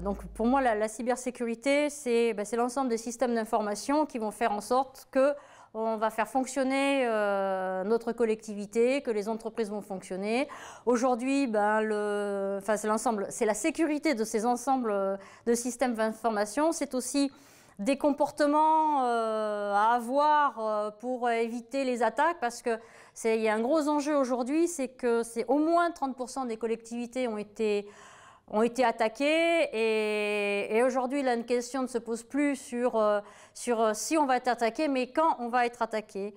Donc pour moi, la cybersécurité, c'est l'ensemble des systèmes d'information qui vont faire en sorte que on va faire fonctionner notre collectivité, que les entreprises vont fonctionner. Aujourd'hui, c'est l'ensemble, c'est la sécurité de ces ensembles de systèmes d'information. C'est aussi des comportements à avoir pour éviter les attaques, parce que il y a un gros enjeu aujourd'hui, c'est que c'est au moins 30% des collectivités ont été attaqués, et aujourd'hui là une question ne se pose plus sur si on va être attaqué, mais quand on va être attaqué.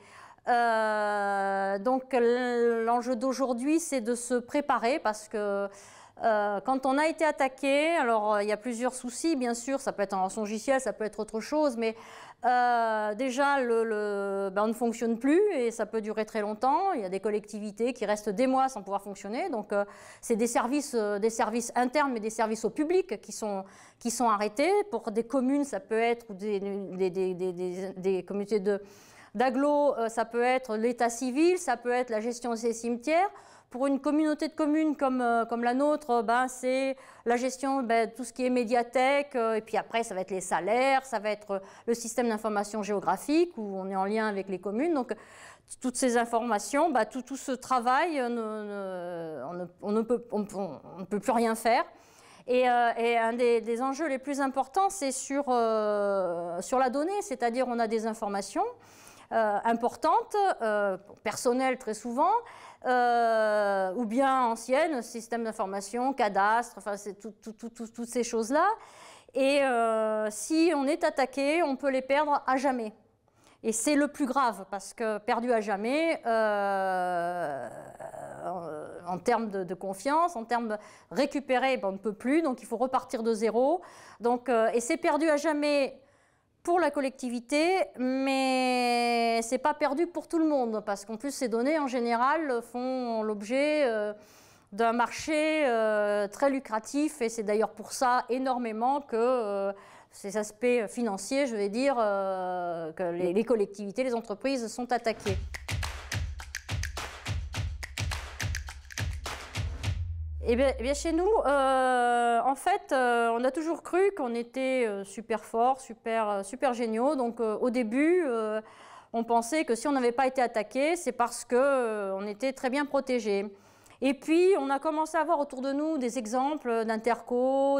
Donc l'enjeu d'aujourd'hui, c'est de se préparer, parce que quand on a été attaqué, alors il y a plusieurs soucis, bien sûr, ça peut être un rançongiciel, ça peut être autre chose, mais déjà on ne fonctionne plus et ça peut durer très longtemps. Il y a des collectivités qui restent des mois sans pouvoir fonctionner, donc c'est des services internes, mais des services au public qui sont arrêtés. Pour des communes, ça peut être des communautés d'agglo, ça peut être l'état civil, ça peut être la gestion de ces cimetières. Pour une communauté de communes comme la nôtre, c'est la gestion tout ce qui est médiathèque, et puis après ça va être les salaires, ça va être le système d'information géographique où on est en lien avec les communes. Donc toutes ces informations, tout ce travail, on ne peut plus rien faire. Et un des enjeux les plus importants, c'est sur la donnée, c'est-à-dire on a des informations importantes, personnelles très souvent, ou bien anciennes, système d'information, cadastre, enfin c'est toutes ces choses-là. Et si on est attaqué, on peut les perdre à jamais. Et c'est le plus grave, parce que perdu à jamais, en termes de confiance, en termes de récupérer, on ne peut plus, donc il faut repartir de zéro. Donc, et c'est perdu à jamais pour la collectivité, mais c'est pas perdu pour tout le monde, parce qu'en plus ces données en général font l'objet d'un marché très lucratif, et c'est d'ailleurs pour ça énormément que ces aspects financiers, je vais dire, que les collectivités, les entreprises sont attaquées. Eh bien, chez nous, en fait, on a toujours cru qu'on était super forts, super géniaux. Donc au début, on pensait que si on n'avait pas été attaqué, c'est parce qu'on était très bien protégés. Et puis, on a commencé à voir autour de nous des exemples d'interco,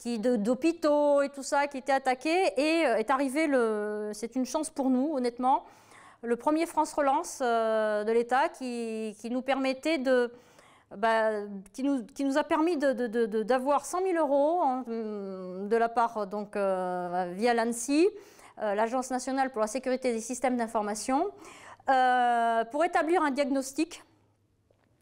d'hôpitaux et tout ça qui étaient attaqués. Et est arrivé, c'est une chance pour nous, honnêtement, le premier France Relance de l'État qui nous permettait qui nous a permis d'avoir 100 000 € de la part, donc, via l'ANSSI, l'Agence nationale pour la sécurité des systèmes d'information, pour établir un diagnostic.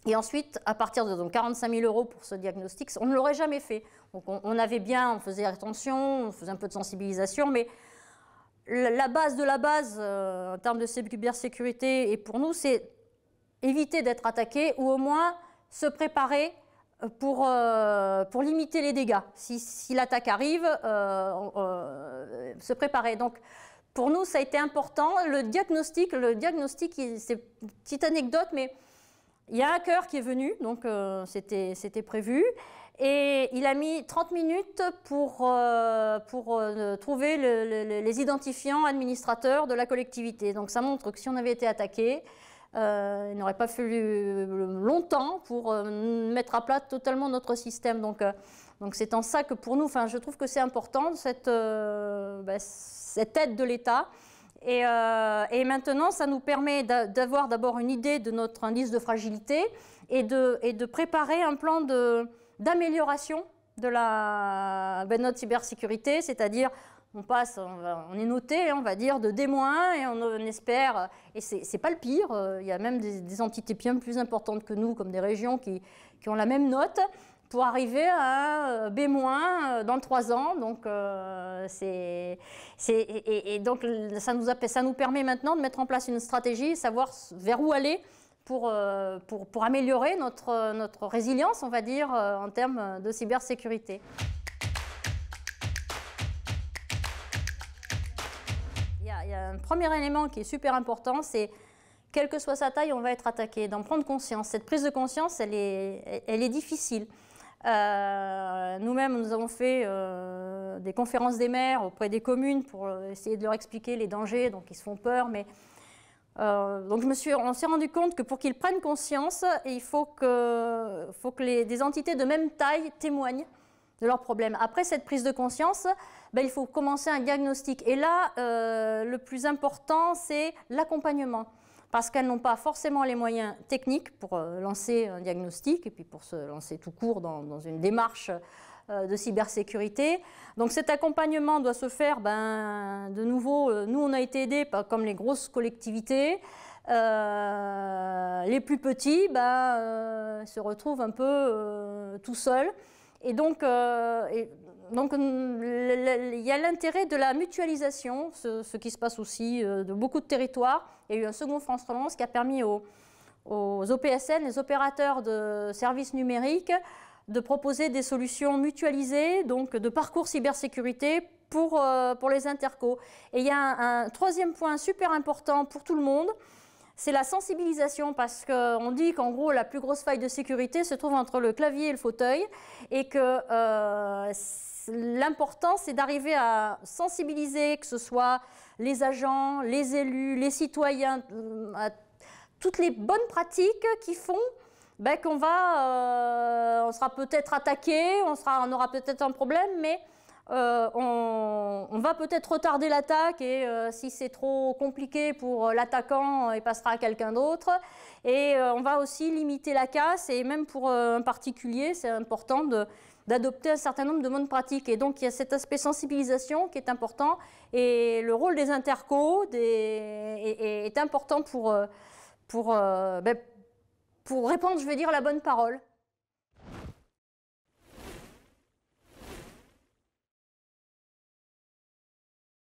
Et ensuite, à partir de 45 000 € pour ce diagnostic, on ne l'aurait jamais fait. Donc on faisait attention, on faisait un peu de sensibilisation, mais la base de la base en termes de cybersécurité, et pour nous, c'est éviter d'être attaqué, ou au moins se préparer pour limiter les dégâts. Si l'attaque arrive, se préparer. Donc, pour nous, ça a été important. Le diagnostic, c'est une petite anecdote, mais il y a un hacker qui est venu, donc c'était prévu, et il a mis 30 minutes pour trouver les identifiants administrateurs de la collectivité. Donc ça montre que si on avait été attaqué, il n'aurait pas fallu longtemps pour mettre à plat totalement notre système. Donc c'est en ça que pour nous, je trouve que c'est important, cette aide de l'État. Et maintenant, ça nous permet d'avoir d'abord une idée de notre indice de fragilité et de préparer un plan d'amélioration de notre cybersécurité, c'est-à-dire on est noté, on va dire, de D-, et on espère, et c'est pas le pire, il y a même des entités bien plus importantes que nous, comme des régions qui ont la même note, pour arriver à B- dans 3 ans. Donc, donc ça nous permet maintenant de mettre en place une stratégie, savoir vers où aller pour améliorer notre résilience, on va dire, en termes de cybersécurité. Il y a un premier élément qui est super important, c'est quelle que soit sa taille, on va être attaqué, d'en prendre conscience. Cette prise de conscience, elle est difficile. Nous-mêmes, nous avons fait des conférences des maires auprès des communes pour essayer de leur expliquer les dangers, donc ils se font peur. Mais, donc on s'est rendu compte que pour qu'ils prennent conscience, il faut que des entités de même taille témoignent de leurs problèmes. Après cette prise de conscience, ben, il faut commencer un diagnostic. Et là, le plus important, c'est l'accompagnement. Parce qu'elles n'ont pas forcément les moyens techniques pour lancer un diagnostic et puis pour se lancer tout court dans une démarche de cybersécurité. Donc cet accompagnement doit se faire, ben, de nouveau, nous on a été aidés comme les grosses collectivités. Les plus petits se retrouvent un peu tout seuls. Et donc, il y a l'intérêt de la mutualisation, ce qui se passe aussi de beaucoup de territoires. Il y a eu un second France Relance qui a permis aux OPSN, les opérateurs de services numériques, de proposer des solutions mutualisées, donc de parcours cybersécurité pour les intercos. Et il y a un troisième point super important pour tout le monde, c'est la sensibilisation, parce qu'on dit qu'en gros, la plus grosse faille de sécurité se trouve entre le clavier et le fauteuil, et que l'important, c'est d'arriver à sensibiliser, que ce soit les agents, les élus, les citoyens, à toutes les bonnes pratiques qui font ben, on sera peut-être attaqué, on aura peut-être un problème, mais on va peut-être retarder l'attaque et si c'est trop compliqué pour l'attaquant, il passera à quelqu'un d'autre. Et on va aussi limiter la casse, et même pour un particulier, c'est important d'adopter un certain nombre de bonnes pratiques. Et donc il y a cet aspect sensibilisation qui est important, et le rôle des intercos est important pour répandre, je veux dire, la bonne parole.